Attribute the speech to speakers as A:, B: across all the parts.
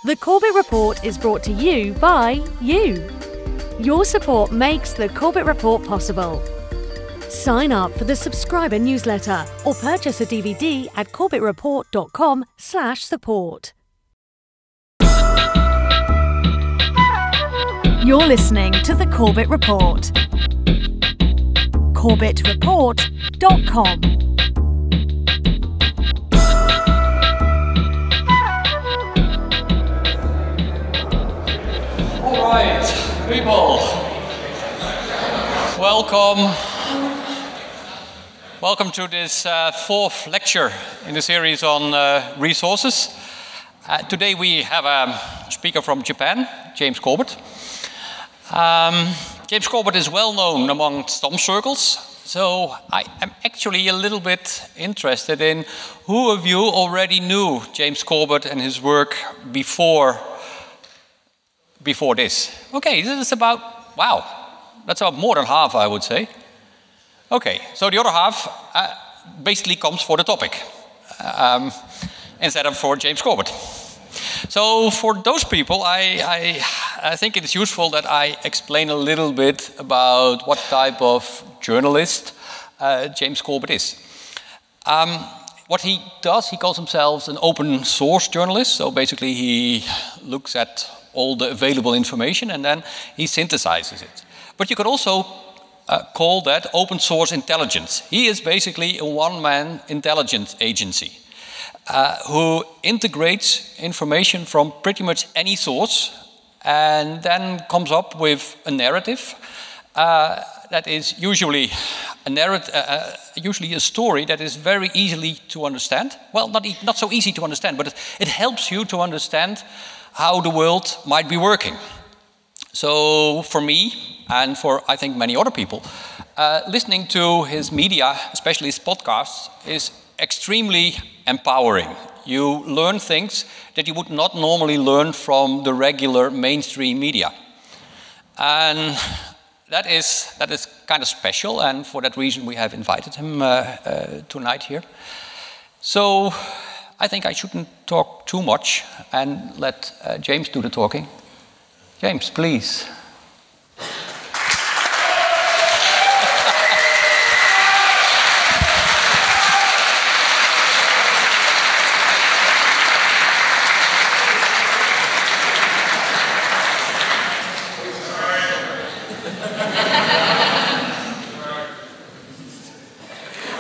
A: The Corbett Report is brought to you by you. Your support makes the Corbett Report possible. Sign up for the subscriber newsletter or purchase a DVD at corbettreport.com/support. You're listening to the Corbett Report. corbettreport.com.
B: All right, people, welcome. Welcome to this fourth lecture in the series on resources. Today we have a speaker from Japan, James Corbett. James Corbett is well known among some circles, so I am actually a little bit interested in who of you already knew James Corbett and his work before this. Okay, this is about, wow, that's about more than half, I would say. Okay, so the other half basically comes for the topic instead of for James Corbett. So for those people, I think it is useful that I explain a little bit about what type of journalist James Corbett is. What he does, he calls himself an open source journalist. So basically he looks at all the available information and then he synthesizes it. But you could also call that open source intelligence. He is basically a one-man intelligence agency who integrates information from pretty much any source and then comes up with a narrative that is usually a story that is very easily to understand. Well, not so easy to understand, but it helps you to understand how the world might be working. So for me, and for I think many other people, listening to his media, especially his podcasts, is extremely empowering. You learn things that you would not normally learn from the regular mainstream media. And that is kind of special, and for that reason we have invited him tonight here. So I think I shouldn't talk too much and let James do the talking. James, please.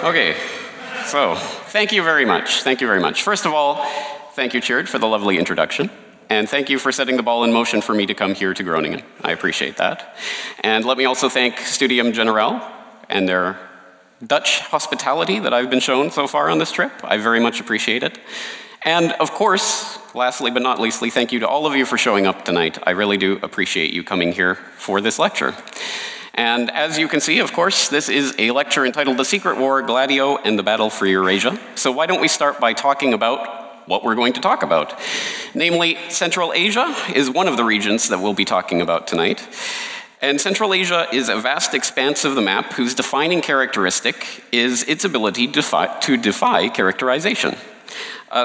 C: Okay, so thank you very much. Thank you very much. First of all, thank you, Tjeerd, for the lovely introduction. And thank you for setting the ball in motion for me to come here to Groningen. I appreciate that. And let me also thank Studium Generale and their Dutch hospitality that I've been shown so far on this trip. I very much appreciate it. And of course, lastly but not leastly, thank you to all of you for showing up tonight. I really do appreciate you coming here for this lecture. And as you can see, of course, this is a lecture entitled The Secret War, Gladio, and the Battle for Eurasia. So why don't we start by talking about what we're going to talk about. Namely, Central Asia is one of the regions that we'll be talking about tonight. And Central Asia is a vast expanse of the map whose defining characteristic is its ability to defy characterization.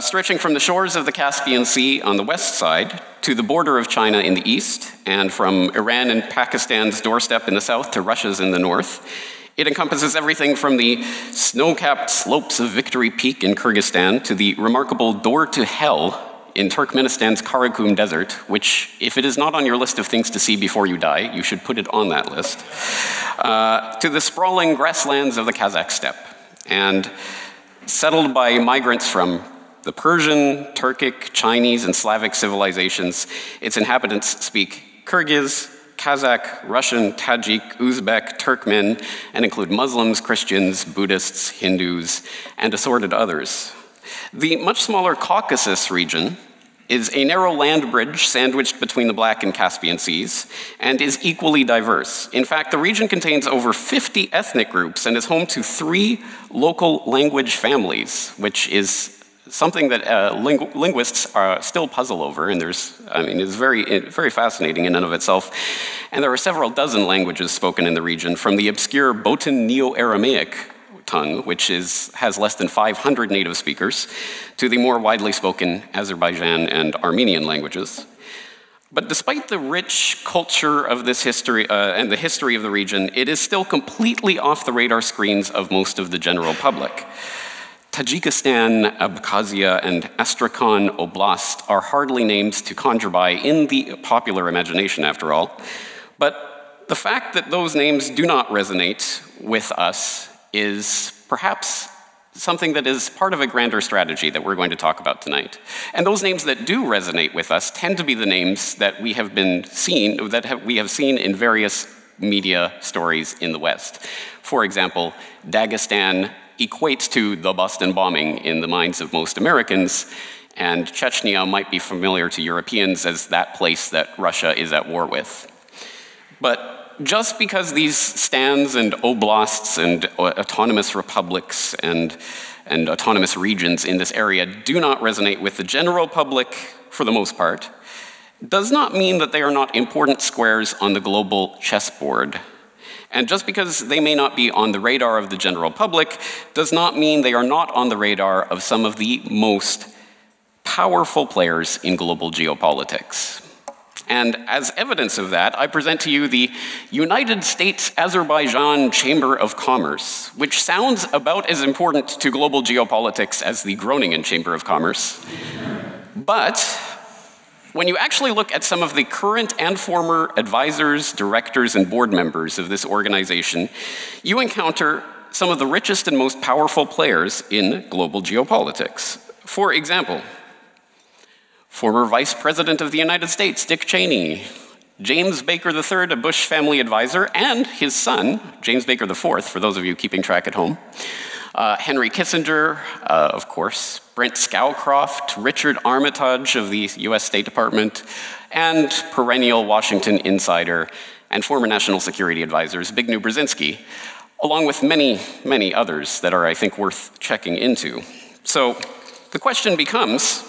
C: Stretching from the shores of the Caspian Sea on the west side to the border of China in the east, and from Iran and Pakistan's doorstep in the south to Russia's in the north, it encompasses everything from the snow-capped slopes of Victory Peak in Kyrgyzstan to the remarkable Door to Hell in Turkmenistan's Karakum Desert, which, if it is not on your list of things to see before you die, you should put it on that list, to the sprawling grasslands of the Kazakh steppe, and settled by migrants from the Persian, Turkic, Chinese, and Slavic civilizations. Its inhabitants speak Kyrgyz, Kazakh, Russian, Tajik, Uzbek, Turkmen, and include Muslims, Christians, Buddhists, Hindus, and assorted others. The much smaller Caucasus region is a narrow land bridge sandwiched between the Black and Caspian Seas, and is equally diverse. In fact, the region contains over 50 ethnic groups and is home to 3 local language families, which is something that linguists still puzzle over, and it's very fascinating in and of itself. And there are several dozen languages spoken in the region, from the obscure Botan Neo-Aramaic tongue, which has less than 500 native speakers, to the more widely spoken Azerbaijan and Armenian languages. But despite the rich culture of this history and the history of the region, it is still completely off the radar screens of most of the general public. Tajikistan, Abkhazia, and Astrakhan Oblast are hardly names to conjure by in the popular imagination, after all. But the fact that those names do not resonate with us is perhaps something that is part of a grander strategy that we're going to talk about tonight. And those names that do resonate with us tend to be the names that we have seen in various media stories in the West. For example, Dagestan equates to the Boston bombing in the minds of most Americans, and Chechnya might be familiar to Europeans as that place that Russia is at war with. But just because these stands and oblasts and autonomous republics and autonomous regions in this area do not resonate with the general public for the most part, does not mean that they are not important squares on the global chessboard. And just because they may not be on the radar of the general public does not mean they are not on the radar of some of the most powerful players in global geopolitics. And as evidence of that, I present to you the United States-Azerbaijan Chamber of Commerce, which sounds about as important to global geopolitics as the Groningen Chamber of Commerce. But when you actually look at some of the current and former advisors, directors, and board members of this organization, you encounter some of the richest and most powerful players in global geopolitics. For example, former Vice President of the United States, Dick Cheney, James Baker III, a Bush family advisor, and his son, James Baker IV, for those of you keeping track at home, Henry Kissinger, of course, Brent Scowcroft, Richard Armitage of the US State Department, and perennial Washington insider and former national security advisor Zbigniew Brzezinski, along with many, many others that are, I think, worth checking into. So the question becomes,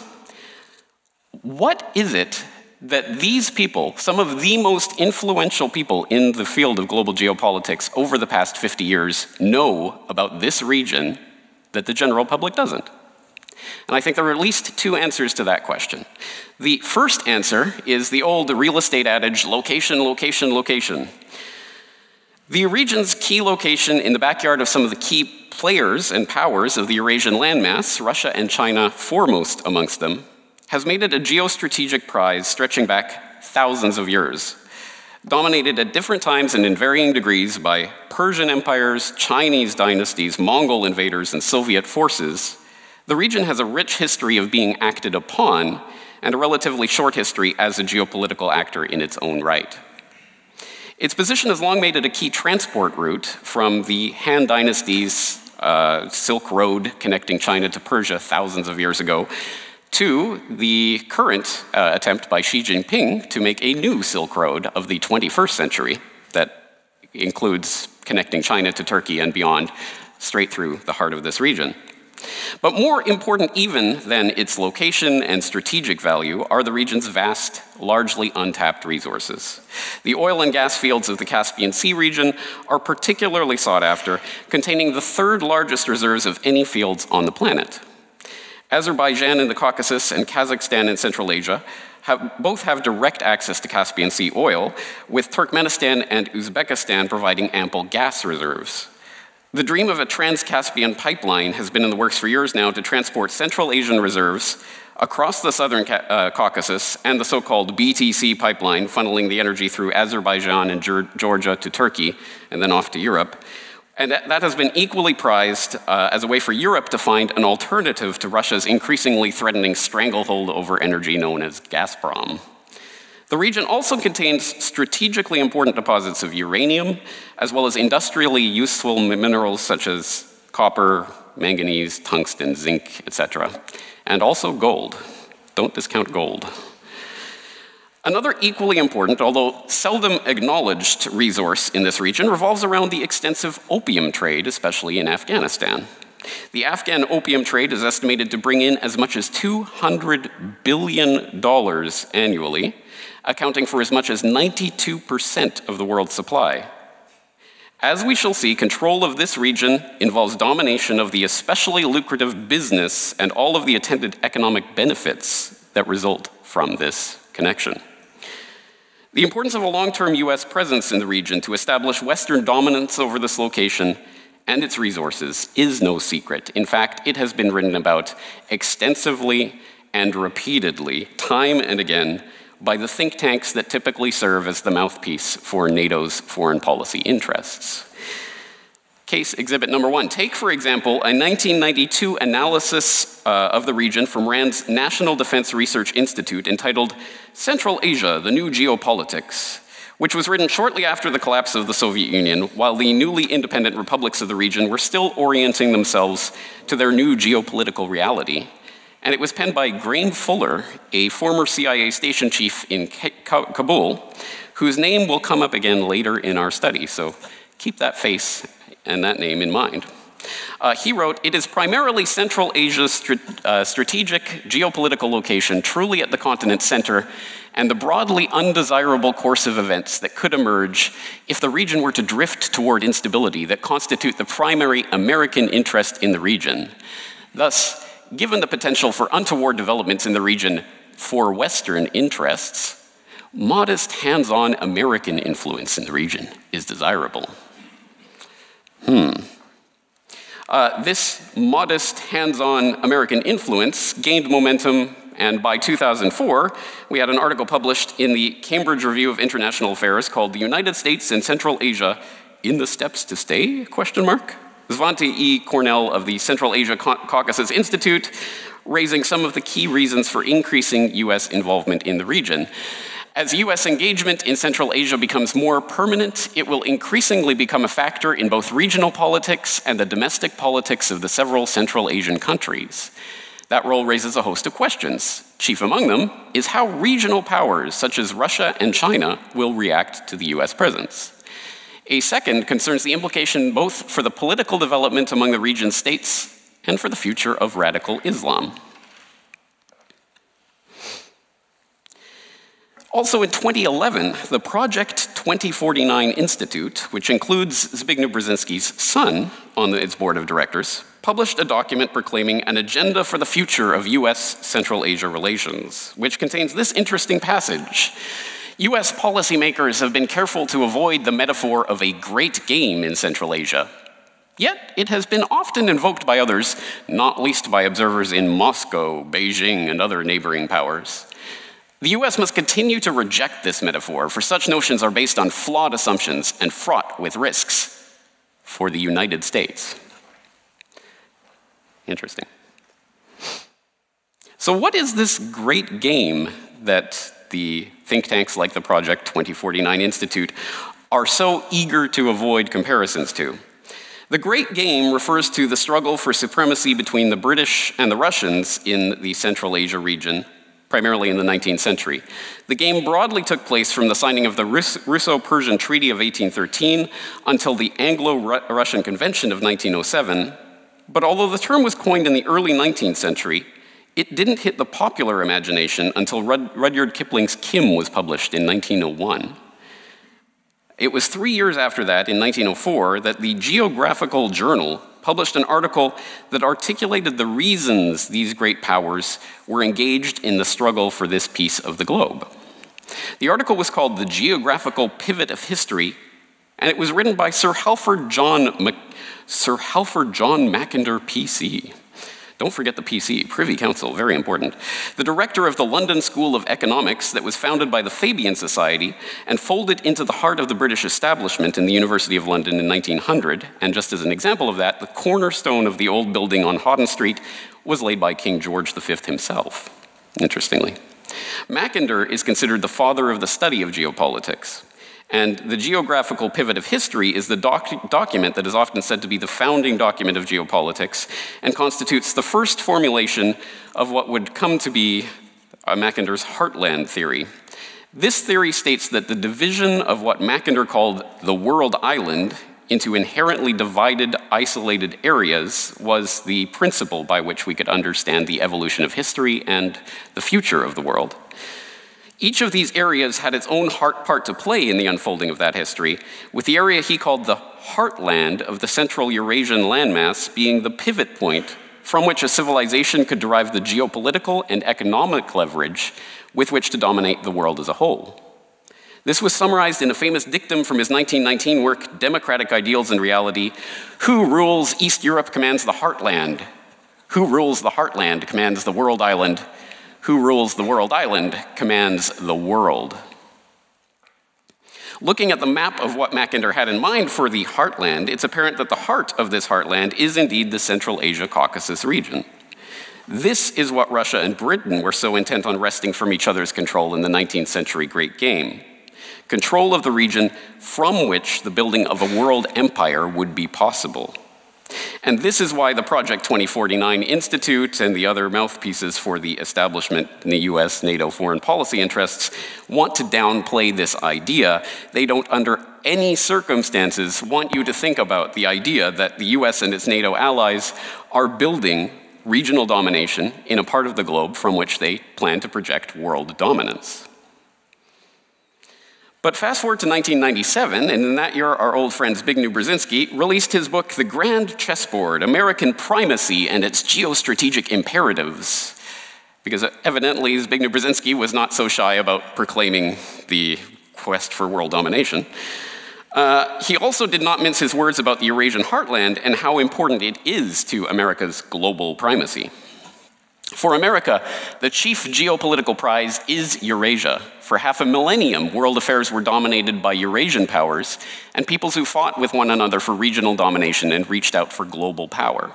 C: what is it that these people, some of the most influential people in the field of global geopolitics over the past 50 years, know about this region that the general public doesn't? And I think there are at least two answers to that question. The first answer is the old real estate adage, location, location, location. The region's key location in the backyard of some of the key players and powers of the Eurasian landmass, Russia and China foremost amongst them, has made it a geostrategic prize stretching back thousands of years. Dominated at different times and in varying degrees by Persian empires, Chinese dynasties, Mongol invaders, and Soviet forces, the region has a rich history of being acted upon and a relatively short history as a geopolitical actor in its own right. Its position has long made it a key transport route from the Han Dynasty's Silk Road connecting China to Persia thousands of years ago to the current attempt by Xi Jinping to make a new Silk Road of the 21st century that includes connecting China to Turkey and beyond, straight through the heart of this region. But more important even than its location and strategic value are the region's vast, largely untapped resources. The oil and gas fields of the Caspian Sea region are particularly sought after, containing the third largest reserves of any fields on the planet. Azerbaijan in the Caucasus and Kazakhstan in Central Asia both have direct access to Caspian Sea oil, with Turkmenistan and Uzbekistan providing ample gas reserves. The dream of a trans-Caspian pipeline has been in the works for years now to transport Central Asian reserves across the southern Caucasus and the so-called BTC pipeline, funneling the energy through Azerbaijan and Georgia to Turkey and then off to Europe. And that has been equally prized as a way for Europe to find an alternative to Russia's increasingly threatening stranglehold over energy known as Gazprom. The region also contains strategically important deposits of uranium, as well as industrially useful minerals such as copper, manganese, tungsten, zinc, etc., and also gold. Don't discount gold. Another equally important, although seldom acknowledged resource in this region revolves around the extensive opium trade, especially in Afghanistan. The Afghan opium trade is estimated to bring in as much as $200 billion annually, accounting for as much as 92% of the world's supply. As we shall see, control of this region involves domination of the especially lucrative business and all of the attendant economic benefits that result from this connection. The importance of a long-term US presence in the region to establish Western dominance over this location and its resources is no secret. In fact, it has been written about extensively and repeatedly, time and again, by the think tanks that typically serve as the mouthpiece for NATO's foreign policy interests. Case exhibit number 1. Take, for example, a 1992 analysis of the region from RAND's National Defense Research Institute entitled Central Asia, the New Geopolitics, which was written shortly after the collapse of the Soviet Union, while the newly independent republics of the region were still orienting themselves to their new geopolitical reality. And it was penned by Graeme Fuller, a former CIA station chief in Kabul, whose name will come up again later in our study, so keep that face and that name in mind. He wrote, "It is primarily Central Asia's strategic geopolitical location, truly at the continent's center, and the broadly undesirable course of events that could emerge if the region were to drift toward instability that constitute the primary American interest in the region. Thus, given the potential for untoward developments in the region for Western interests, modest hands-on American influence in the region is desirable." This modest hands-on American influence gained momentum, and by 2004, we had an article published in the Cambridge Review of International Affairs called "The United States and Central Asia in the Steps to Stay?" Svante E. Cornell of the Central Asia Caucasus Institute, raising some of the key reasons for increasing US involvement in the region. As US engagement in Central Asia becomes more permanent, it will increasingly become a factor in both regional politics and the domestic politics of the several Central Asian countries. That role raises a host of questions. Chief among them is how regional powers such as Russia and China will react to the US presence. A second concerns the implication both for the political development among the region's states and for the future of radical Islam. Also in 2011, the Project 2049 Institute, which includes Zbigniew Brzezinski's son on its board of directors, published a document proclaiming an agenda for the future of US Central Asia relations, which contains this interesting passage. US policymakers have been careful to avoid the metaphor of a great game in Central Asia. Yet it has been often invoked by others, not least by observers in Moscow, Beijing, and other neighboring powers. The US must continue to reject this metaphor, for such notions are based on flawed assumptions and fraught with risks for the United States. Interesting. So what is this great game that the think tanks like the Project 2049 Institute are so eager to avoid comparisons to? The Great Game refers to the struggle for supremacy between the British and the Russians in the Central Asia region, primarily in the 19th century. The game broadly took place from the signing of the Russo-Persian Treaty of 1813 until the Anglo-Russian Convention of 1907, but although the term was coined in the early 19th century, it didn't hit the popular imagination until Rudyard Kipling's Kim was published in 1901. It was 3 years after that, in 1904, that the Geographical Journal published an article that articulated the reasons these great powers were engaged in the struggle for this piece of the globe. The article was called "The Geographical Pivot of History," and it was written by Sir Halford John Mackinder, PC. Don't forget the PC, Privy Council, very important. The director of the London School of Economics that was founded by the Fabian Society and folded into the heart of the British establishment in the University of London in 1900. And just as an example of that, the cornerstone of the old building on Houghton Street was laid by King George V himself, interestingly. Mackinder is considered the father of the study of geopolitics. And the Geographical Pivot of History is the document that is often said to be the founding document of geopolitics and constitutes the first formulation of what would come to be Mackinder's heartland theory. This theory states that the division of what Mackinder called the world island into inherently divided, isolated areas was the principle by which we could understand the evolution of history and the future of the world. Each of these areas had its own part to play in the unfolding of that history, with the area he called the heartland of the central Eurasian landmass being the pivot point from which a civilization could derive the geopolitical and economic leverage with which to dominate the world as a whole. This was summarized in a famous dictum from his 1919 work, Democratic Ideals and Reality: "Who rules East Europe commands the heartland. Who rules the heartland commands the world island. Who rules the world island commands the world." Looking at the map of what Mackinder had in mind for the heartland, it's apparent that the heart of this heartland is indeed the Central Asia-Caucasus region. This is what Russia and Britain were so intent on wresting from each other's control in the 19th century Great Game. Control of the region from which the building of a world empire would be possible. And this is why the Project 2049 Institute and the other mouthpieces for the establishment in the US, NATO foreign policy interests want to downplay this idea. They don't, under any circumstances, want you to think about the idea that the US and its NATO allies are building regional domination in a part of the globe from which they plan to project world dominance. But fast forward to 1997, and in that year, our old friend Zbigniew Brzezinski released his book, The Grand Chessboard: American Primacy and Its Geostrategic Imperatives. Because evidently, Zbigniew Brzezinski was not so shy about proclaiming the quest for world domination. He also did not mince his words about the Eurasian heartland and how important it is to America's global primacy. For America, the chief geopolitical prize is Eurasia. For half a millennium, world affairs were dominated by Eurasian powers and peoples who fought with one another for regional domination and reached out for global power.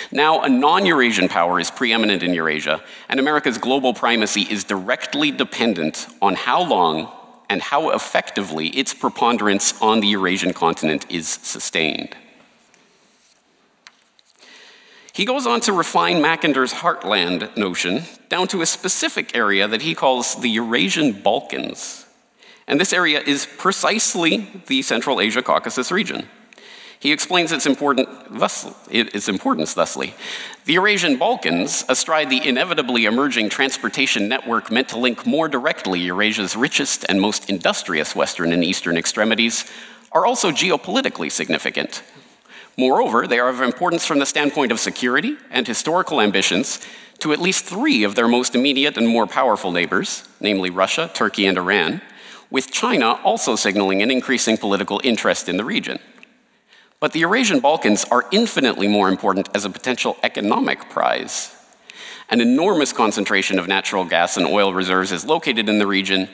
C: Now, a non-Eurasian power is preeminent in Eurasia, and America's global primacy is directly dependent on how long and how effectively its preponderance on the Eurasian continent is sustained. He goes on to refine Mackinder's heartland notion down to a specific area that he calls the Eurasian Balkans. And this area is precisely the Central Asia-Caucasus region. He explains its importance thusly. The Eurasian Balkans, astride the inevitably emerging transportation network meant to link more directly Eurasia's richest and most industrious western and eastern extremities, are also geopolitically significant. Moreover, they are of importance from the standpoint of security and historical ambitions to at least three of their most immediate and more powerful neighbors, namely Russia, Turkey, and Iran, with China also signaling an increasing political interest in the region. But the Eurasian Balkans are infinitely more important as a potential economic prize. An enormous concentration of natural gas and oil reserves is located in the region,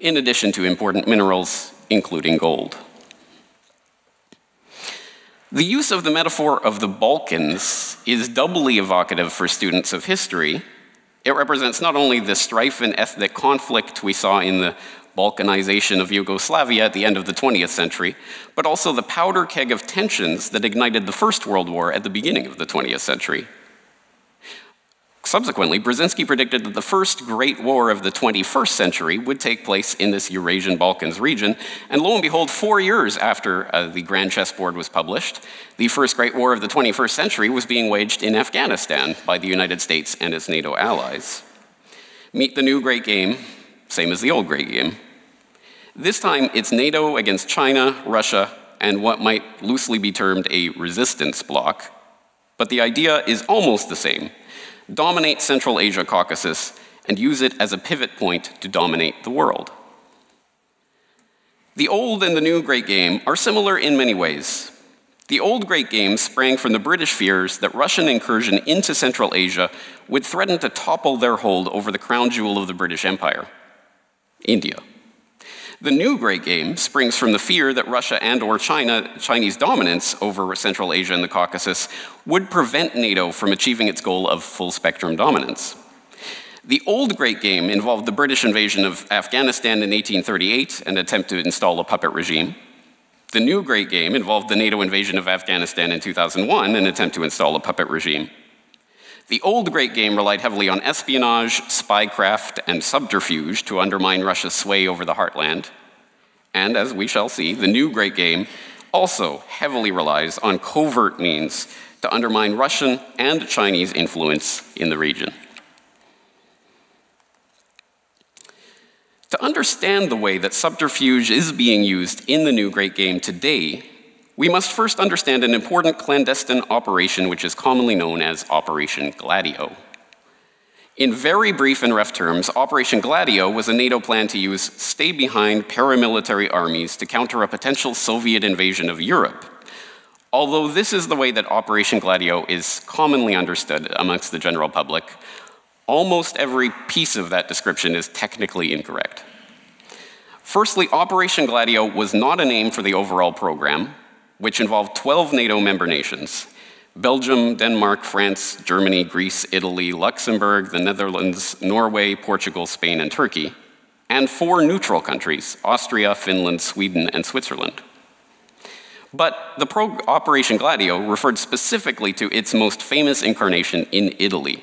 C: in addition to important minerals, including gold. The use of the metaphor of the Balkans is doubly evocative for students of history. It represents not only the strife and ethnic conflict we saw in the Balkanization of Yugoslavia at the end of the 20th century, but also the powder keg of tensions that ignited the First World War at the beginning of the 20th century. Subsequently, Brzezinski predicted that the first great war of the 21st century would take place in this Eurasian Balkans region, and lo and behold, 4 years after the Grand Chessboard was published, the first great war of the 21st century was being waged in Afghanistan by the United States and its NATO allies. Meet the new great game, same as the old great game. This time, it's NATO against China, Russia, and what might loosely be termed a resistance bloc, but the idea is almost the same. Dominate Central Asia Caucasus and use it as a pivot point to dominate the world. The old and the new Great Game are similar in many ways. The old Great Game sprang from the British fears that Russian incursion into Central Asia would threaten to topple their hold over the crown jewel of the British Empire, India. The new Great Game springs from the fear that Russia and/or Chinese dominance over Central Asia and the Caucasus would prevent NATO from achieving its goal of full-spectrum dominance. The old Great Game involved the British invasion of Afghanistan in 1838 and an attempt to install a puppet regime. The new Great Game involved the NATO invasion of Afghanistan in 2001 and an attempt to install a puppet regime. The old Great Game relied heavily on espionage, spycraft, and subterfuge to undermine Russia's sway over the heartland. And as we shall see, the new Great Game also heavily relies on covert means to undermine Russian and Chinese influence in the region. To understand the way that subterfuge is being used in the new Great Game today, we must first understand an important clandestine operation which is commonly known as Operation Gladio. In very brief and rough terms, Operation Gladio was a NATO plan to use stay-behind paramilitary armies to counter a potential Soviet invasion of Europe. Although this is the way that Operation Gladio is commonly understood amongst the general public, almost every piece of that description is technically incorrect. Firstly, Operation Gladio was not a name for the overall program, which involved 12 NATO member nations: Belgium, Denmark, France, Germany, Greece, Italy, Luxembourg, the Netherlands, Norway, Portugal, Spain, and Turkey, and 4 neutral countries: Austria, Finland, Sweden, and Switzerland. But the Operation Gladio referred specifically to its most famous incarnation in Italy.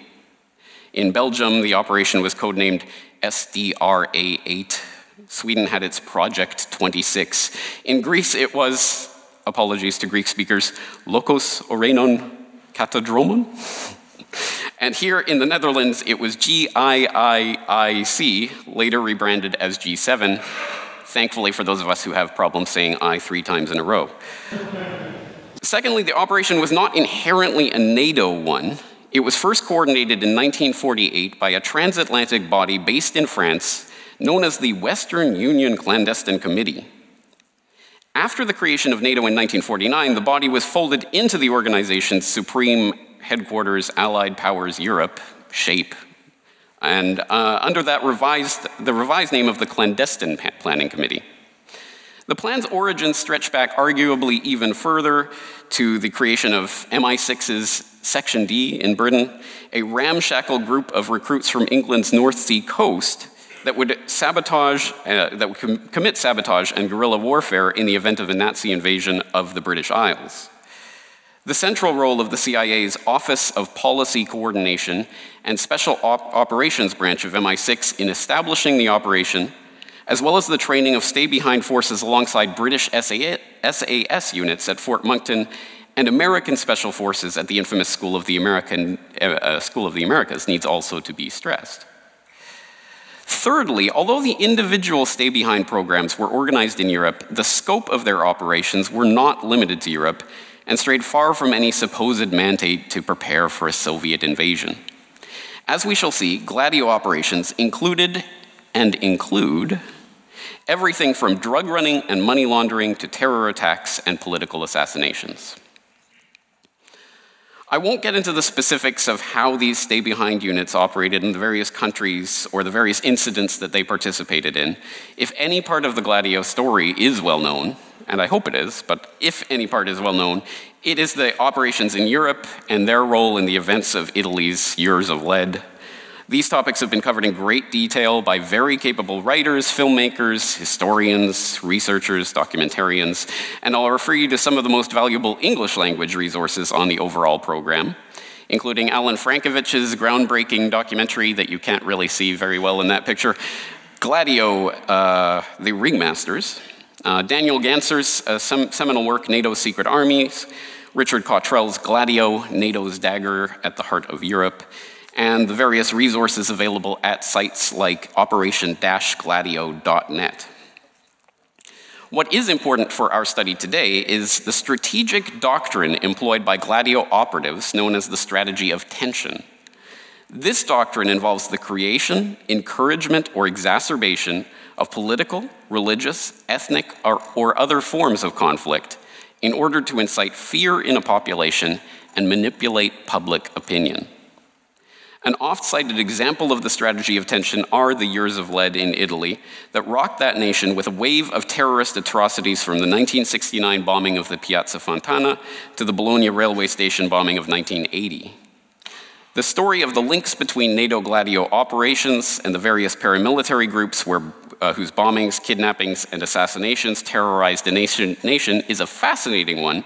C: In Belgium, the operation was codenamed SDRA-8. Sweden had its Project 26. In Greece, it was, apologies to Greek speakers, Lokos Orenon Katadromon. And here in the Netherlands, it was GIIIC, later rebranded as G7, thankfully for those of us who have problems saying I 3 times in a row. Secondly, the operation was not inherently a NATO one. It was first coordinated in 1948 by a transatlantic body based in France known as the Western Union Clandestine Committee. After the creation of NATO in 1949, the body was folded into the organization's supreme headquarters, Allied Powers Europe, SHAPE, and under that the revised name of the Clandestine Planning Committee. The plan's origins stretch back arguably even further to the creation of MI6's Section D in Britain, a ramshackle group of recruits from England's North Sea coast that would commit sabotage and guerrilla warfare in the event of a Nazi invasion of the British Isles. The central role of the CIA's Office of Policy Coordination and Special Operations Branch of MI6 in establishing the operation, as well as the training of stay-behind forces alongside British SAS units at Fort Monkton and American Special Forces at the infamous School of the Americas, needs also to be stressed. Thirdly, although the individual stay-behind programs were organized in Europe, the scope of their operations were not limited to Europe and strayed far from any supposed mandate to prepare for a Soviet invasion. As we shall see, Gladio operations included and include everything from drug running and money laundering to terror attacks and political assassinations. I won't get into the specifics of how these stay-behind units operated in the various countries or the various incidents that they participated in. If any part of the Gladio story is well known, and I hope it is, but if any part is well known, it is the operations in Europe and their role in the events of Italy's Years of Lead. These topics have been covered in great detail by very capable writers, filmmakers, historians, researchers, documentarians, and I'll refer you to some of the most valuable English language resources on the overall program, including Alan Frankovich's groundbreaking documentary that you can't really see very well in that picture, Gladio, The Ringmasters, Daniel Ganser's seminal work, NATO's Secret Armies, Richard Cottrell's Gladio, NATO's Dagger at the Heart of Europe, and the various resources available at sites like operation-gladio.net. What is important for our study today is the strategic doctrine employed by Gladio operatives known as the strategy of tension. This doctrine involves the creation, encouragement, or exacerbation of political, religious, ethnic, or other forms of conflict in order to incite fear in a population and manipulate public opinion. An oft-cited example of the strategy of tension are the Years of Lead in Italy that rocked that nation with a wave of terrorist atrocities from the 1969 bombing of the Piazza Fontana to the Bologna railway station bombing of 1980. The story of the links between NATO Gladio operations and the various paramilitary groups whose bombings, kidnappings, and assassinations terrorized the nation is a fascinating one,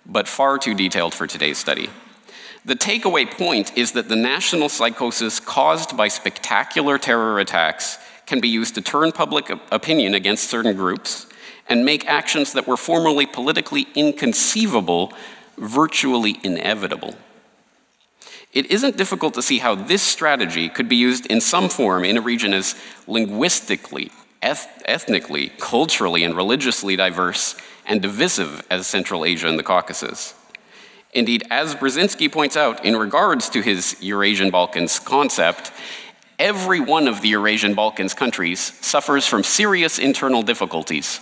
C: but far too detailed for today's study. The takeaway point is that the national psychosis caused by spectacular terror attacks can be used to turn public opinion against certain groups and make actions that were formerly politically inconceivable virtually inevitable. it isn't difficult to see how this strategy could be used in some form in a region as linguistically, ethnically, culturally, and religiously diverse and divisive as Central Asia and the Caucasus. Indeed, as Brzezinski points out in regards to his Eurasian Balkans concept, every one of the Eurasian Balkans countries suffers from serious internal difficulties.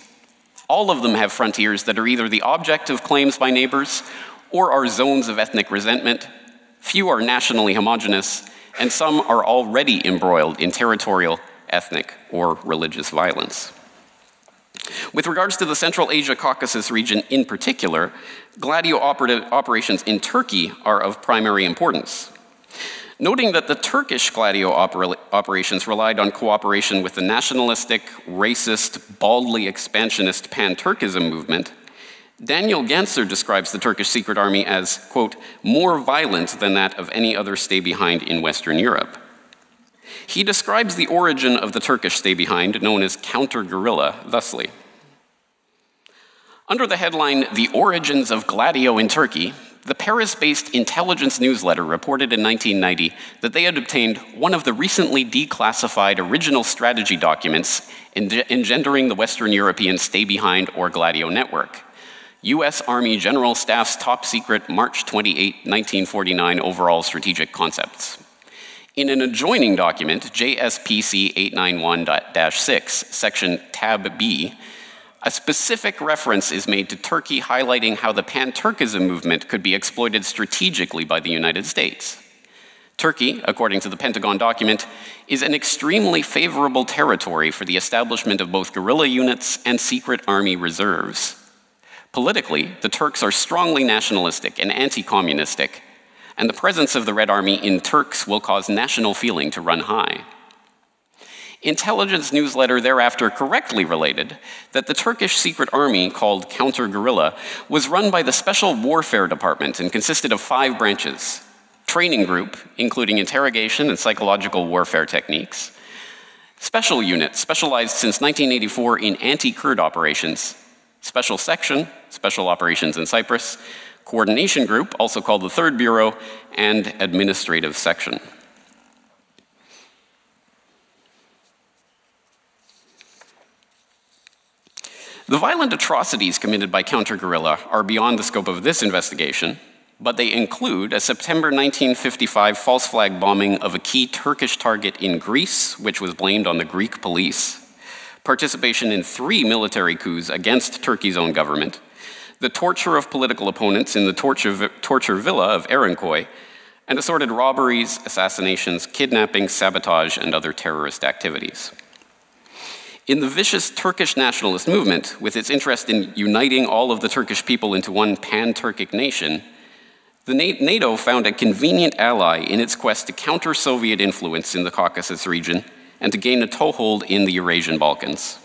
C: All of them have frontiers that are either the object of claims by neighbors or are zones of ethnic resentment. Few are nationally homogeneous, and some are already embroiled in territorial, ethnic, or religious violence. With regards to the Central Asia-Caucasus region in particular, Gladio operations in Turkey are of primary importance. Noting that the Turkish Gladio operations relied on cooperation with the nationalistic, racist, baldly expansionist pan-Turkism movement, Daniel Ganser describes the Turkish secret army as, quote, more violent than that of any other stay-behind in Western Europe. He describes the origin of the Turkish stay-behind, known as counter-guerrilla, thusly. Under the headline, The Origins of Gladio in Turkey, the Paris-based intelligence newsletter reported in 1990 that they had obtained one of the recently declassified original strategy documents engendering the Western European stay-behind or Gladio network, U.S. Army General Staff's top-secret March 28, 1949 overall strategic concepts. In an adjoining document, JSPC 891-6, section Tab B, a specific reference is made to Turkey highlighting how the pan-Turkism movement could be exploited strategically by the United States. Turkey, according to the Pentagon document, is an extremely favorable territory for the establishment of both guerrilla units and secret army reserves. Politically, the Turks are strongly nationalistic and anti-communistic, and the presence of the Red Army in Turks will cause national feeling to run high. Intelligence newsletter thereafter correctly related that the Turkish secret army, called counter-guerrilla, was run by the Special Warfare Department and consisted of 5 branches: training group, including interrogation and psychological warfare techniques; special unit, specialized since 1984 in anti-Kurd operations; special section, special operations in Cyprus; coordination group, also called the Third Bureau; and administrative section. The violent atrocities committed by counter-guerrilla are beyond the scope of this investigation, but they include a September 1955 false flag bombing of a key Turkish target in Greece, which was blamed on the Greek police, participation in 3 military coups against Turkey's own government, the torture of political opponents in the torture villa of Erenköy, and assorted robberies, assassinations, kidnappings, sabotage, and other terrorist activities. In the vicious Turkish nationalist movement, with its interest in uniting all of the Turkish people into one pan-Turkic nation, the NATO found a convenient ally in its quest to counter Soviet influence in the Caucasus region and to gain a toehold in the Eurasian Balkans.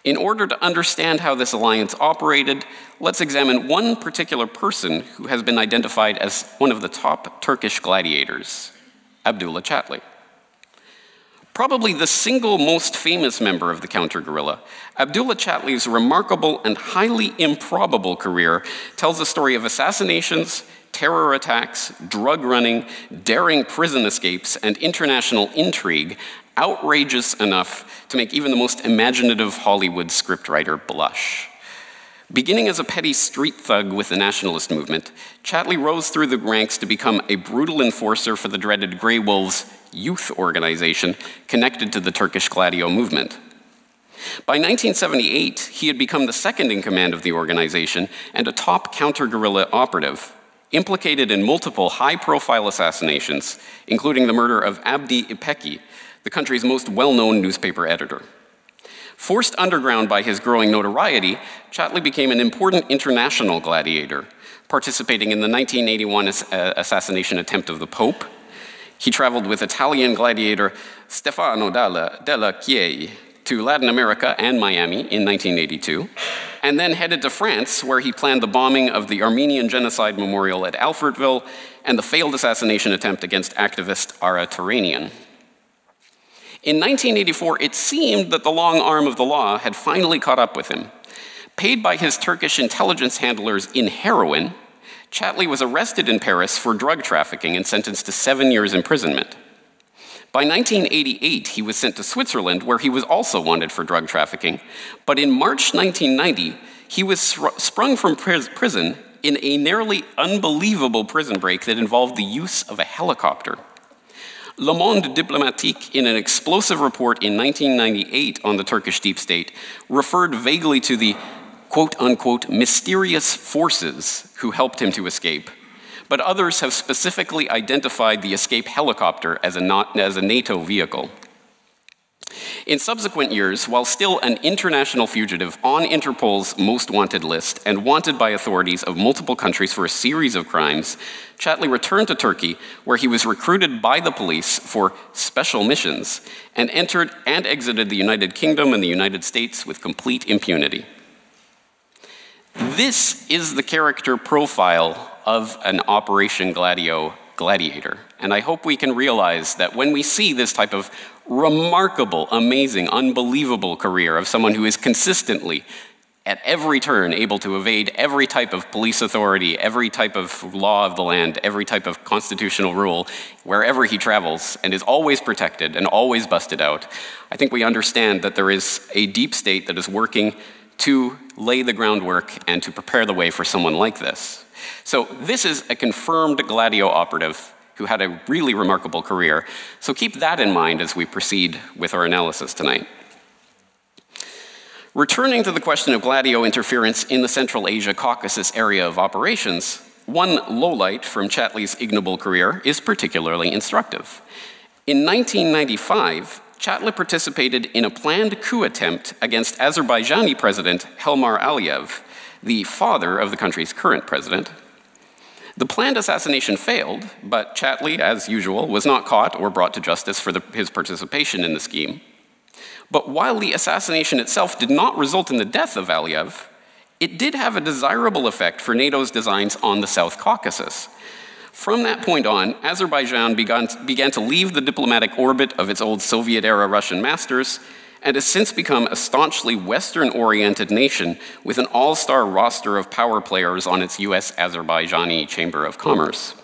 C: In order to understand how this alliance operated, let's examine one particular person who has been identified as one of the top Turkish gladiators, Abdullah Chatli. Probably the single most famous member of the counter-guerrilla, Abdullah Chatli's remarkable and highly improbable career tells the story of assassinations, terror attacks, drug running, daring prison escapes, and international intrigue, outrageous enough to make even the most imaginative Hollywood scriptwriter blush. Beginning as a petty street thug with the nationalist movement, Chatli rose through the ranks to become a brutal enforcer for the dreaded Grey Wolves youth organization connected to the Turkish Gladio movement. By 1978, he had become the second in command of the organization and a top counter-guerrilla operative, implicated in multiple high-profile assassinations, including the murder of Abdi İpekçi, the country's most well-known newspaper editor. Forced underground by his growing notoriety, Chatli became an important international gladiator, participating in the 1981 assassination attempt of the Pope. He traveled with Italian gladiator Stefano della Chiesa to Latin America and Miami in 1982, and then headed to France, where he planned the bombing of the Armenian Genocide Memorial at Alfredville and the failed assassination attempt against activist Ara Turanian. In 1984, it seemed that the long arm of the law had finally caught up with him. Paid by his Turkish intelligence handlers in heroin, Chatley was arrested in Paris for drug trafficking and sentenced to 7 years imprisonment. By 1988, he was sent to Switzerland, where he was also wanted for drug trafficking. But in March 1990, he was sprung from prison in a nearly unbelievable prison break that involved the use of a helicopter. Le Monde Diplomatique, in an explosive report in 1998 on the Turkish deep state, referred vaguely to the quote-unquote mysterious forces who helped him to escape. But others have specifically identified the escape helicopter as a NATO vehicle. In subsequent years, while still an international fugitive on Interpol's most wanted list and wanted by authorities of multiple countries for a series of crimes, Chatley returned to Turkey, where he was recruited by the police for special missions and entered and exited the United Kingdom and the United States with complete impunity. This is the character profile of an Operation Gladio gladiator. And I hope we can realize that when we see this type of remarkable, amazing, unbelievable career of someone who is consistently, at every turn, able to evade every type of police authority, every type of law of the land, every type of constitutional rule, wherever he travels, and is always protected and always busted out, I think we understand that there is a deep state that is working to lay the groundwork and to prepare the way for someone like this. So this is a confirmed Gladio operative who had a really remarkable career. So keep that in mind as we proceed with our analysis tonight. Returning to the question of Gladio interference in the Central Asia Caucasus area of operations, one lowlight from Chatley's ignoble career is particularly instructive. In 1995, Chatley participated in a planned coup attempt against Azerbaijani President Helmar Aliyev, the father of the country's current president. The planned assassination failed, but Chatley, as usual, was not caught or brought to justice for his participation in the scheme. But while the assassination itself did not result in the death of Aliyev, it did have a desirable effect for NATO's designs on the South Caucasus. From that point on, Azerbaijan began to leave the diplomatic orbit of its old Soviet-era Russian masters and has since become a staunchly Western-oriented nation with an all-star roster of power players on its US-Azerbaijani Chamber of Commerce.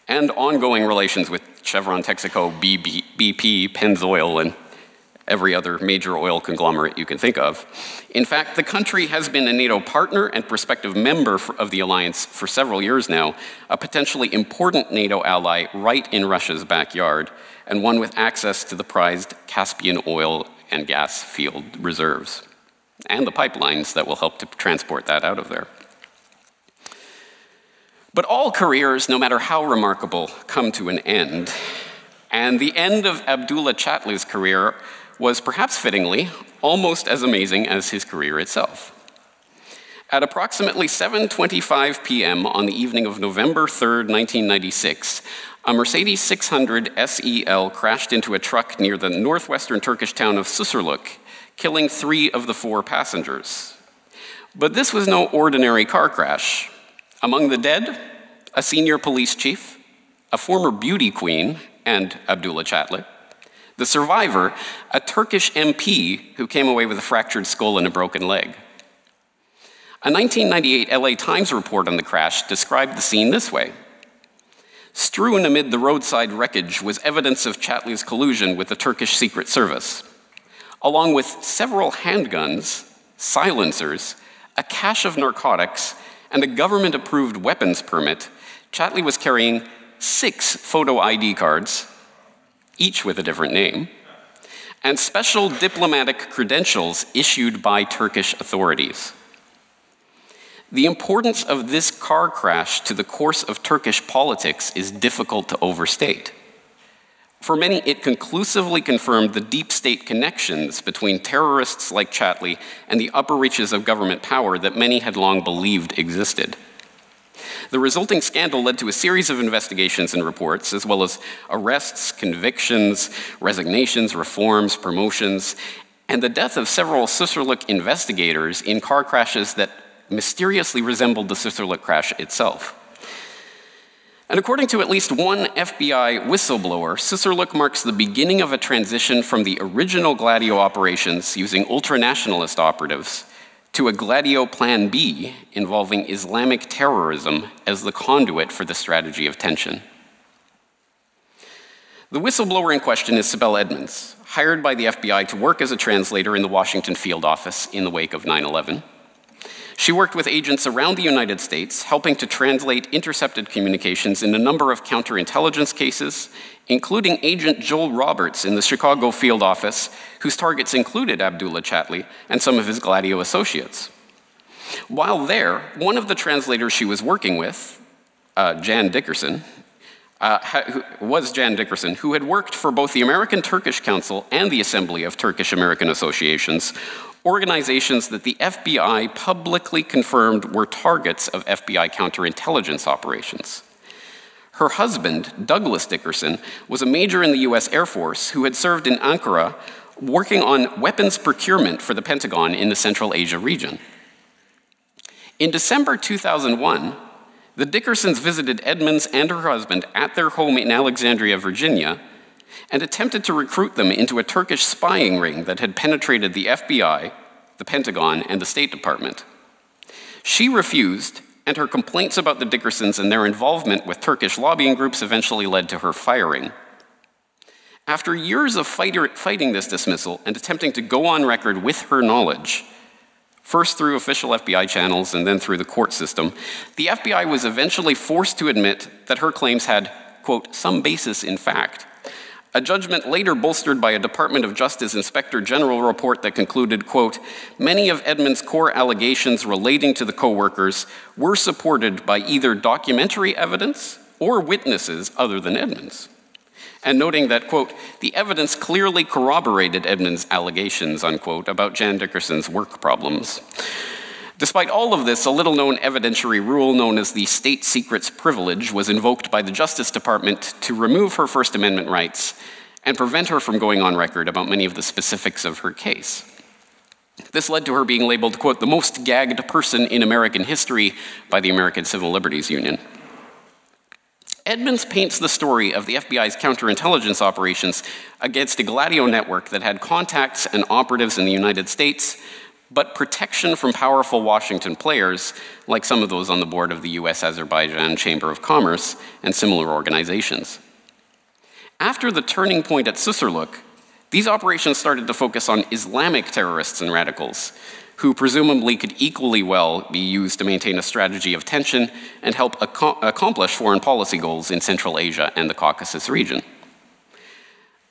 C: And ongoing relations with Chevron, Texaco, BP, Pennzoil, and every other major oil conglomerate you can think of. In fact, the country has been a NATO partner and prospective member of the alliance for several years now, a potentially important NATO ally right in Russia's backyard, and one with access to the prized Caspian oil and gas field reserves, and the pipelines that will help to transport that out of there. But all careers, no matter how remarkable, come to an end. And the end of Abdullah Chatley's career was perhaps fittingly almost as amazing as his career itself. At approximately 7:25 p.m. on the evening of November 3rd, 1996, a Mercedes 600 SEL crashed into a truck near the northwestern Turkish town of Susurluk, killing 3 of the 4 passengers. But this was no ordinary car crash. Among the dead, a senior police chief, a former beauty queen, and Abdullah Chatley. The survivor, a Turkish MP who came away with a fractured skull and a broken leg. A 1998 LA Times report on the crash described the scene this way. Strewn amid the roadside wreckage was evidence of Chatley's collusion with the Turkish Secret Service. Along with several handguns, silencers, a cache of narcotics, and a government-approved weapons permit, Chatley was carrying 6 photo ID cards, each with a different name, and special diplomatic credentials issued by Turkish authorities. The importance of this car crash to the course of Turkish politics is difficult to overstate. For many, it conclusively confirmed the deep state connections between terrorists like Chatley and the upper reaches of government power that many had long believed existed. The resulting scandal led to a series of investigations and reports, as well as arrests, convictions, resignations, reforms, promotions, and the death of several Susurluk investigators in car crashes that mysteriously resembled the Susurluk crash itself. And according to at least one FBI whistleblower, Susurluk marks the beginning of a transition from the original Gladio operations using ultranationalist operatives to a Gladio Plan B involving Islamic terrorism as the conduit for the strategy of tension. The whistleblower in question is Sibel Edmonds, hired by the FBI to work as a translator in the Washington field office in the wake of 9/11. She worked with agents around the United States, helping to translate intercepted communications in a number of counterintelligence cases, including Agent Joel Roberts in the Chicago field office, whose targets included Abdullah Chatli and some of his Gladio associates. While there, one of the translators she was working with, Jan Dickerson, who had worked for both the American Turkish Council and the Assembly of Turkish-American Associations, organizations that the FBI publicly confirmed were targets of FBI counterintelligence operations. Her husband, Douglas Dickerson, was a major in the US Air Force who had served in Ankara working on weapons procurement for the Pentagon in the Central Asia region. In December 2001, the Dickersons visited Edmonds and her husband at their home in Alexandria, Virginia, and attempted to recruit them into a Turkish spying ring that had penetrated the FBI, the Pentagon, and the State Department. She refused, and her complaints about the Dickersons and their involvement with Turkish lobbying groups eventually led to her firing. After years of fighting this dismissal and attempting to go on record with her knowledge, first through official FBI channels and then through the court system, the FBI was eventually forced to admit that her claims had, quote, some basis in fact. A judgment later bolstered by a Department of Justice Inspector General report that concluded, quote, many of Edmonds' core allegations relating to the co-workers were supported by either documentary evidence or witnesses other than Edmonds. And noting that, quote, the evidence clearly corroborated Edmonds' allegations, unquote, about Jan Dickerson's work problems. Despite all of this, a little-known evidentiary rule known as the state secrets privilege was invoked by the Justice Department to remove her First Amendment rights and prevent her from going on record about many of the specifics of her case. This led to her being labeled, quote, the most gagged person in American history by the American Civil Liberties Union. Edmonds paints the story of the FBI's counterintelligence operations against a Gladio network that had contacts and operatives in the United States, but protection from powerful Washington players, like some of those on the board of the US-Azerbaijan Chamber of Commerce and similar organizations. After the turning point at Susurluk, these operations started to focus on Islamic terrorists and radicals, who presumably could equally well be used to maintain a strategy of tension and help accomplish foreign policy goals in Central Asia and the Caucasus region.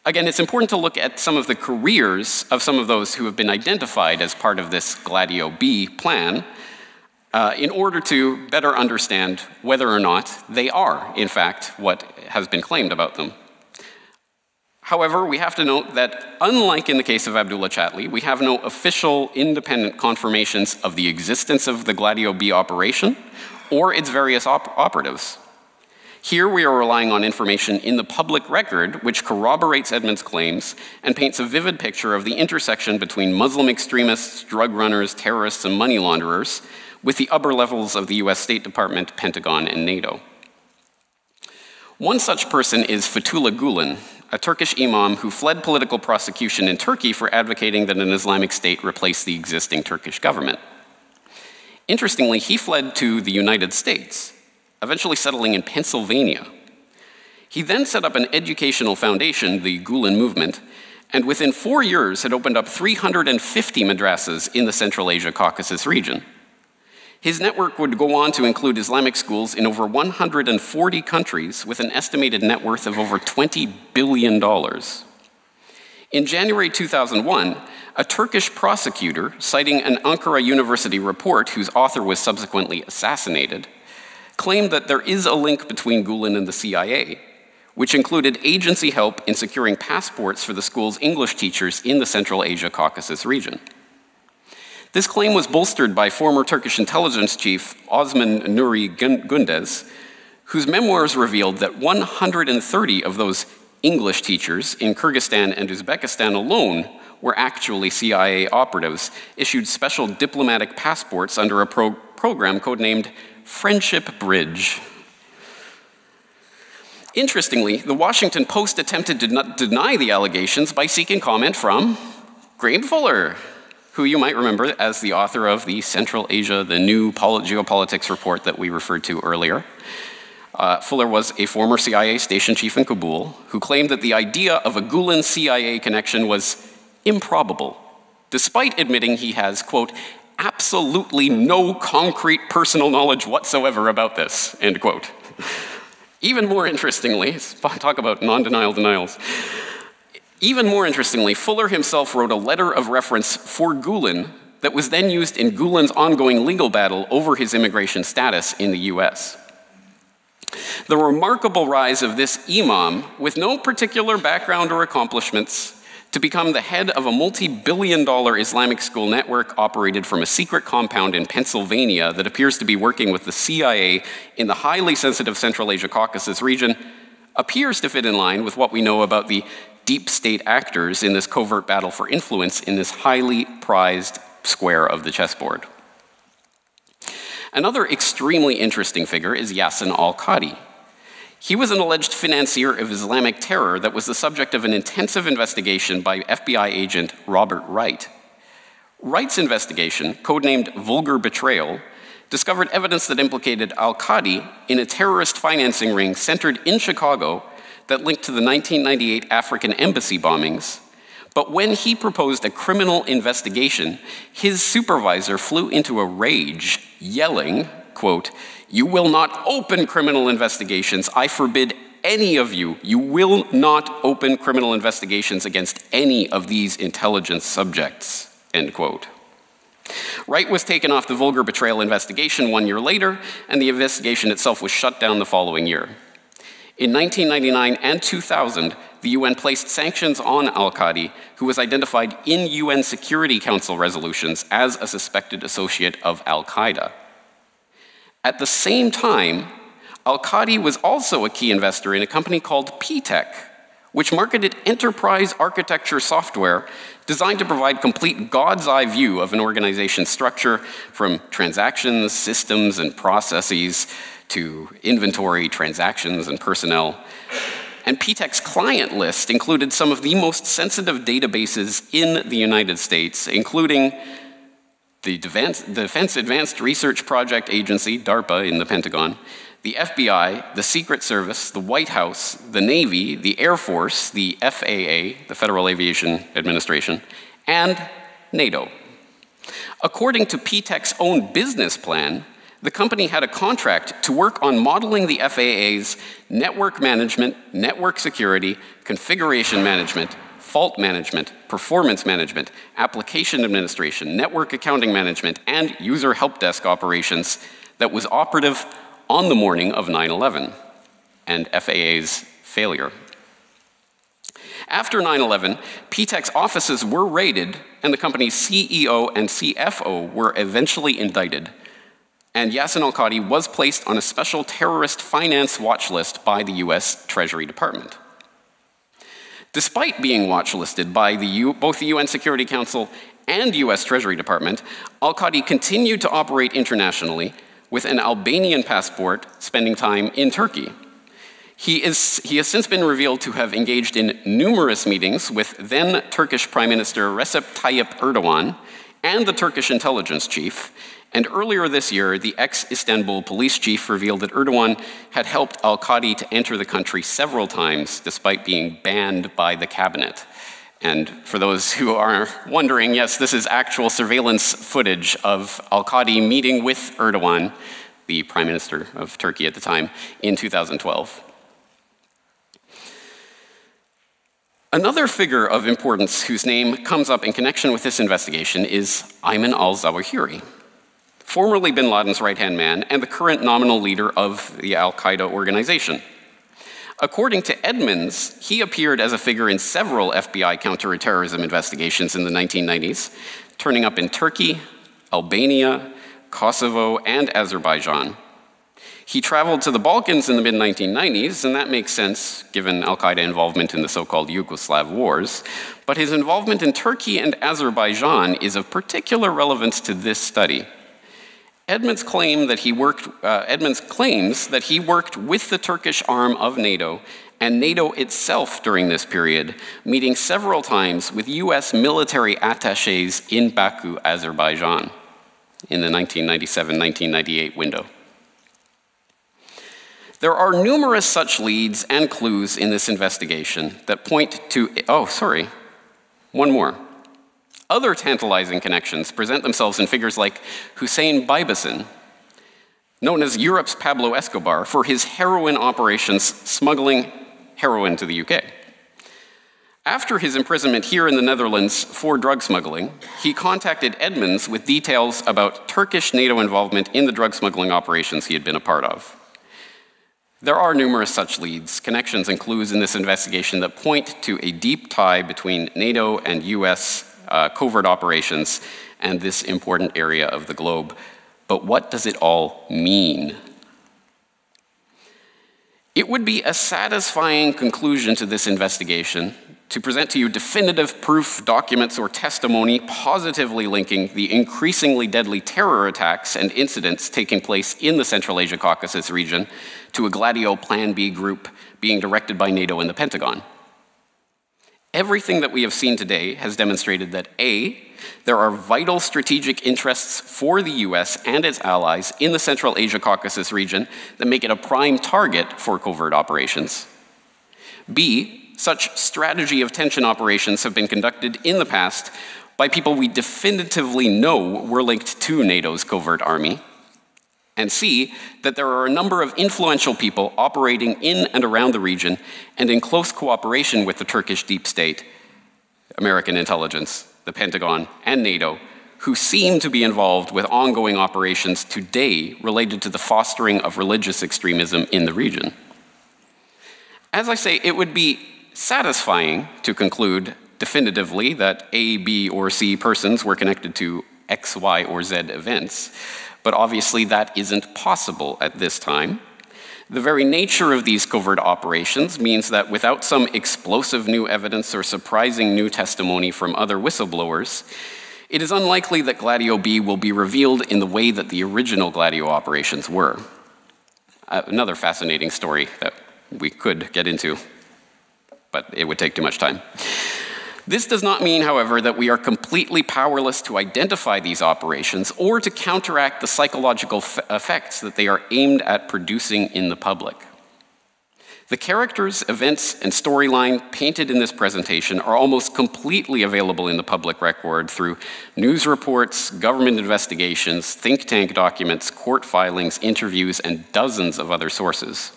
C: Again, it's important to look at some of the careers of some of those who have been identified as part of this Gladio B plan in order to better understand whether or not they are, in fact, what has been claimed about them. However, we have to note that, unlike in the case of Abdullah Chatli, we have no official independent confirmations of the existence of the Gladio B operation or its various operatives. Here we are relying on information in the public record which corroborates Edmonds' claims and paints a vivid picture of the intersection between Muslim extremists, drug runners, terrorists, and money launderers with the upper levels of the US State Department, Pentagon, and NATO. One such person is Fethullah Gulen, a Turkish imam who fled political prosecution in Turkey for advocating that an Islamic state replace the existing Turkish government. Interestingly, he fled to the United States, eventually settling in Pennsylvania. He then set up an educational foundation, the Gulen Movement, and within 4 years had opened up 350 madrasas in the Central Asia Caucasus region. His network would go on to include Islamic schools in over 140 countries with an estimated net worth of over $20 billion. In January 2001, a Turkish prosecutor, citing an Ankara University report whose author was subsequently assassinated, claimed that there is a link between Gulen and the CIA, which included agency help in securing passports for the school's English teachers in the Central Asia Caucasus region. This claim was bolstered by former Turkish intelligence chief Osman Nuri Gündüz, whose memoirs revealed that 130 of those English teachers in Kyrgyzstan and Uzbekistan alone were actually CIA operatives, issued special diplomatic passports under a program codenamed Friendship Bridge. Interestingly, the Washington Post attempted to deny the allegations by seeking comment from Graham Fuller, who you might remember as the author of the Central Asia, the New Geopolitics report that we referred to earlier. Fuller was a former CIA station chief in Kabul who claimed that the idea of a Gulen-CIA connection was improbable, despite admitting he has, quote, absolutely no concrete personal knowledge whatsoever about this, end quote. Even more interestingly, talk about non-denial denials. Even more interestingly, Fuller himself wrote a letter of reference for Gulen that was then used in Gulen's ongoing legal battle over his immigration status in the US. The remarkable rise of this Imam, with no particular background or accomplishments, to become the head of a multi-billion-dollar Islamic school network operated from a secret compound in Pennsylvania that appears to be working with the CIA in the highly sensitive Central Asia Caucasus region, appears to fit in line with what we know about the deep state actors in this covert battle for influence in this highly prized square of the chessboard. Another extremely interesting figure is Yassin al-Qadi. He was an alleged financier of Islamic terror that was the subject of an intensive investigation by FBI agent Robert Wright. Wright's investigation, codenamed Vulgar Betrayal, discovered evidence that implicated al-Qadi in a terrorist financing ring centered in Chicago that linked to the 1998 African embassy bombings. But when he proposed a criminal investigation, his supervisor flew into a rage, yelling, quote, "You will not open criminal investigations. I forbid any of you. You will not open criminal investigations against any of these intelligence subjects," end quote. Wright was taken off the Vulgar Betrayal investigation 1 year later, and the investigation itself was shut down the following year. In 1999 and 2000, the UN placed sanctions on al-Qadi, who was identified in UN Security Council resolutions as a suspected associate of al-Qaeda. At the same time, al-Qadi was also a key investor in a company called P-Tech, which marketed enterprise architecture software designed to provide complete God's eye view of an organization's structure, from transactions, systems, and processes to inventory, transactions, and personnel. And P-Tech's client list included some of the most sensitive databases in the United States, including the Defense Advanced Research Project Agency, DARPA, in the Pentagon, the FBI, the Secret Service, the White House, the Navy, the Air Force, the FAA, the Federal Aviation Administration, and NATO. According to P-Tech's own business plan, the company had a contract to work on modeling the FAA's network management, network security, configuration management, fault management, performance management, application administration, network accounting management, and user help desk operations that was operative on the morning of 9/11 and FAA's failure. After 9/11, P-Tech's offices were raided, and the company's CEO and CFO were eventually indicted. And Yassin al-Qadi was placed on a special terrorist finance watch list by the US Treasury Department. Despite being watch-listed by both the UN Security Council and US Treasury Department, al-Qadi continued to operate internationally with an Albanian passport, spending time in Turkey. He has since been revealed to have engaged in numerous meetings with then Turkish Prime Minister Recep Tayyip Erdogan and the Turkish intelligence chief. And earlier this year, the ex-Istanbul police chief revealed that Erdogan had helped al-Qadi to enter the country several times, despite being banned by the cabinet. And for those who are wondering, yes, this is actual surveillance footage of al-Qadi meeting with Erdogan, the prime minister of Turkey at the time, in 2012. Another figure of importance whose name comes up in connection with this investigation is Ayman al-Zawahiri, formerly bin Laden's right-hand man and the current nominal leader of the al-Qaeda organization. According to Edmonds, he appeared as a figure in several FBI counterterrorism investigations in the 1990s, turning up in Turkey, Albania, Kosovo, and Azerbaijan. He traveled to the Balkans in the mid-1990s, and that makes sense given al-Qaeda involvement in the so-called Yugoslav wars, but his involvement in Turkey and Azerbaijan is of particular relevance to this study. Edmonds claims that he worked with the Turkish arm of NATO and NATO itself during this period, meeting several times with US military attachés in Baku, Azerbaijan, in the 1997-1998 window. There are numerous such leads and clues in this investigation that point to, one more. Other tantalizing connections present themselves in figures like Hussein Baibasin, known as Europe's Pablo Escobar, for his heroin operations smuggling heroin to the UK. After his imprisonment here in the Netherlands for drug smuggling, he contacted Edmonds with details about Turkish NATO involvement in the drug smuggling operations he had been a part of. There are numerous such leads, connections, and clues in this investigation that point to a deep tie between NATO and US covert operations and this important area of the globe. But what does it all mean? It would be a satisfying conclusion to this investigation to present to you definitive proof, documents, or testimony positively linking the increasingly deadly terror attacks and incidents taking place in the Central Asia Caucasus region to a Gladio Plan B group being directed by NATO and the Pentagon. Everything that we have seen today has demonstrated that A, there are vital strategic interests for the US and its allies in the Central Asia Caucasus region that make it a prime target for covert operations. B, such strategy of tension operations have been conducted in the past by people we definitively know were linked to NATO's covert army. And C, that there are a number of influential people operating in and around the region and in close cooperation with the Turkish deep state, American intelligence, the Pentagon, and NATO, who seem to be involved with ongoing operations today related to the fostering of religious extremism in the region. As I say, it would be satisfying to conclude definitively that A, B, or C persons were connected to X, Y, or Z events, but obviously that isn't possible at this time. The very nature of these covert operations means that without some explosive new evidence or surprising new testimony from other whistleblowers, it is unlikely that Gladio B will be revealed in the way that the original Gladio operations were. Another fascinating story that we could get into, but it would take too much time. This does not mean, however, that we are completely powerless to identify these operations or to counteract the psychological effects that they are aimed at producing in the public. The characters, events, and storyline painted in this presentation are almost completely available in the public record through news reports, government investigations, think tank documents, court filings, interviews, and dozens of other sources.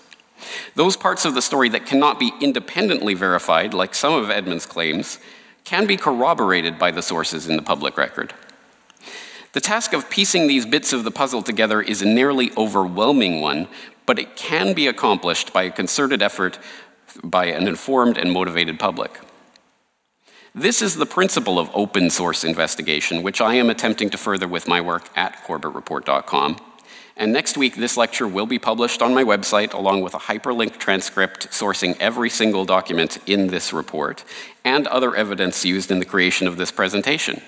C: Those parts of the story that cannot be independently verified, like some of Edmonds' claims, can be corroborated by the sources in the public record. The task of piecing these bits of the puzzle together is a nearly overwhelming one, but it can be accomplished by a concerted effort by an informed and motivated public. This is the principle of open source investigation, which I am attempting to further with my work at CorbettReport.com. And next week, this lecture will be published on my website, along with a hyperlinked transcript sourcing every single document in this report, and other evidence used in the creation of this presentation.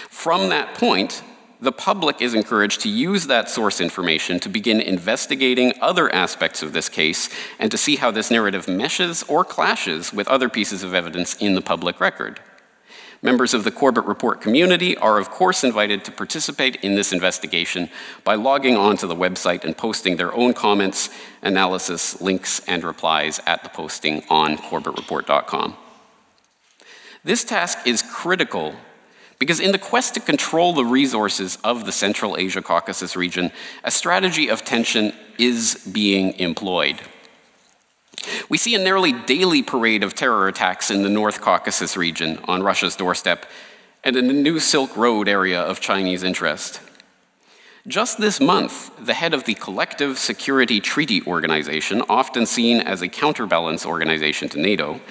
C: From that point, the public is encouraged to use that source information to begin investigating other aspects of this case and to see how this narrative meshes or clashes with other pieces of evidence in the public record. Members of the Corbett Report community are, of course, invited to participate in this investigation by logging on to the website and posting their own comments, analysis, links, and replies at the posting on CorbettReport.com. This task is critical because in the quest to control the resources of the Central Asia Caucasus region, a strategy of tension is being employed. We see a nearly daily parade of terror attacks in the North Caucasus region on Russia's doorstep and in the New Silk Road area of Chinese interest. Just this month, the head of the Collective Security Treaty Organization, often seen as a counterbalance organization to NATO,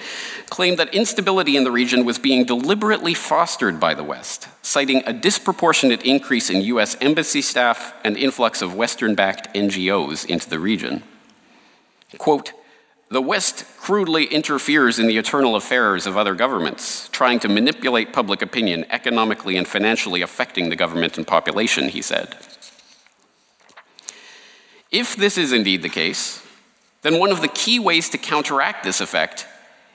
C: claimed that instability in the region was being deliberately fostered by the West, citing a disproportionate increase in US embassy staff and influx of Western-backed NGOs into the region. Quote, "The West crudely interferes in the internal affairs of other governments, trying to manipulate public opinion, economically and financially affecting the government and population," he said. If this is indeed the case, then one of the key ways to counteract this effect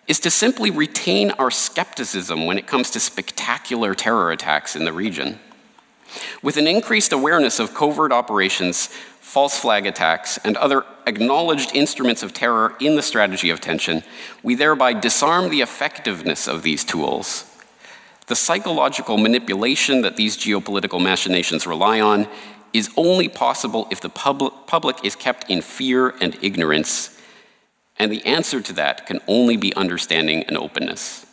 C: is to simply retain our skepticism when it comes to spectacular terror attacks in the region. With an increased awareness of covert operations, false flag attacks, and other acknowledged instruments of terror in the strategy of tension, we thereby disarm the effectiveness of these tools. The psychological manipulation that these geopolitical machinations rely on is only possible if the public is kept in fear and ignorance, and the answer to that can only be understanding and openness.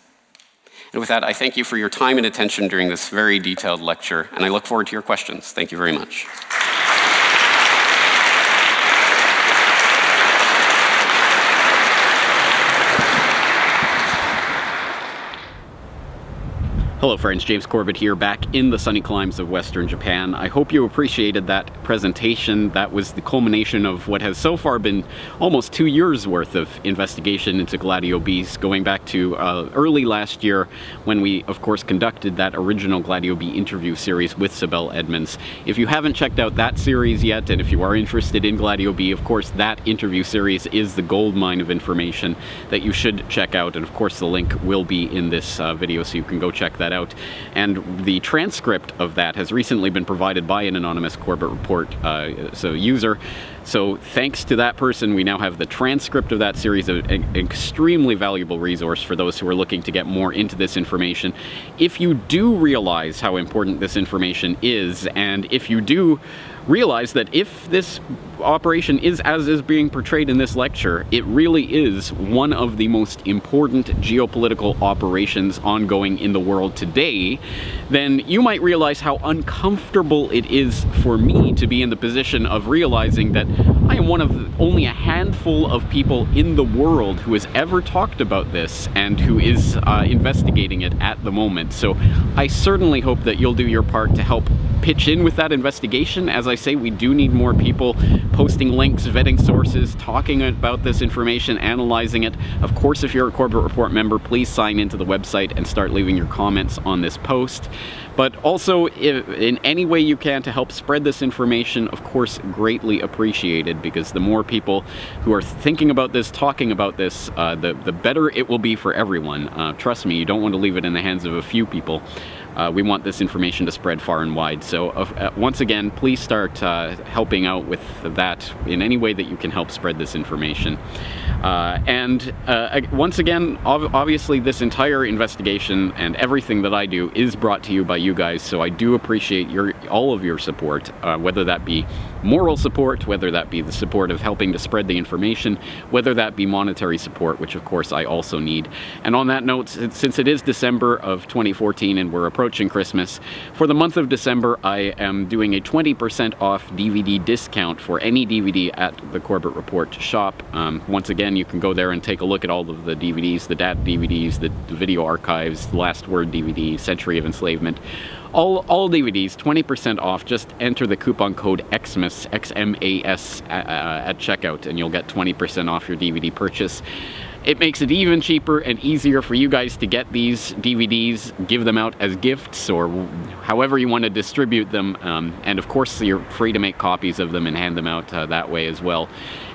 C: And with that, I thank you for your time and attention during this very detailed lecture, and I look forward to your questions. Thank you very much.
D: Hello friends, James Corbett here, back in the sunny climes of Western Japan. I hope you appreciated that presentation. That was the culmination of what has so far been almost 2 years worth of investigation into Gladio B, going back to early last year when we, of course, conducted that original Gladio B interview series with Sibel Edmonds. If you haven't checked out that series yet, and if you are interested in Gladio B, of course, that interview series is the gold mine of information that you should check out, and of course the link will be in this video, so you can go check that out. And the transcript of that has recently been provided by an anonymous Corbett Report user. So thanks to that person, we now have the transcript of that series, an extremely valuable resource for those who are looking to get more into this information. If you do realize how important this information is, and if you do realize that if this operation is as is being portrayed in this lecture, it really is one of the most important geopolitical operations ongoing in the world today, then you might realize how uncomfortable it is for me to be in the position of realizing that I am one of only a handful of people in the world who has ever talked about this and who is investigating it at the moment. So I certainly hope that you'll do your part to help pitch in with that investigation. As I say, we do need more people posting links, vetting sources, talking about this information, analyzing it. Of course, if you're a Corbett Report member, please sign into the website and start leaving your comments on this post. But also, if in any way you can to help spread this information, of course, greatly appreciated, because the more people who are thinking about this, talking about this, the better it will be for everyone. Trust me, you don't want to leave it in the hands of a few people. We want this information to spread far and wide. So once again, please start helping out with that in any way that you can help spread this information. Once again, obviously this entire investigation and everything that I do is brought to you by you guys, so I do appreciate all of your support, whether that be moral support, whether that be the support of helping to spread the information, whether that be monetary support, which of course I also need. And on that note, since it is December of 2014 and we're approaching Christmas, for the month of December I am doing a 20% off DVD discount for any DVD at the Corbett Report shop. Once again, you can go there and take a look at all of the DVDs, the DAT DVDs, the video archives, the Last Word DVD, Century of Enslavement. All DVDs, 20% off. Just enter the coupon code XMAS, X-M-A-S, at checkout, and you'll get 20% off your DVD purchase. It makes it even cheaper and easier for you guys to get these DVDs, give them out as gifts, or however you want to distribute them. And of course, you're free to make copies of them and hand them out that way as well.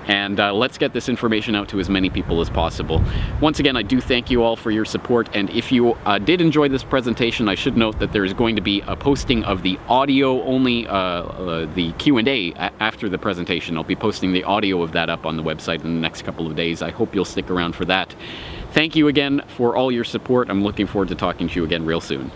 D: And let's get this information out to as many people as possible. Once again, I do thank you all for your support, and if you did enjoy this presentation, I should note that there is going to be a posting of the audio only, the Q&A after the presentation. I'll be posting the audio of that up on the website in the next couple of days. I hope you'll stick around for that. Thank you again for all your support. I'm looking forward to talking to you again real soon.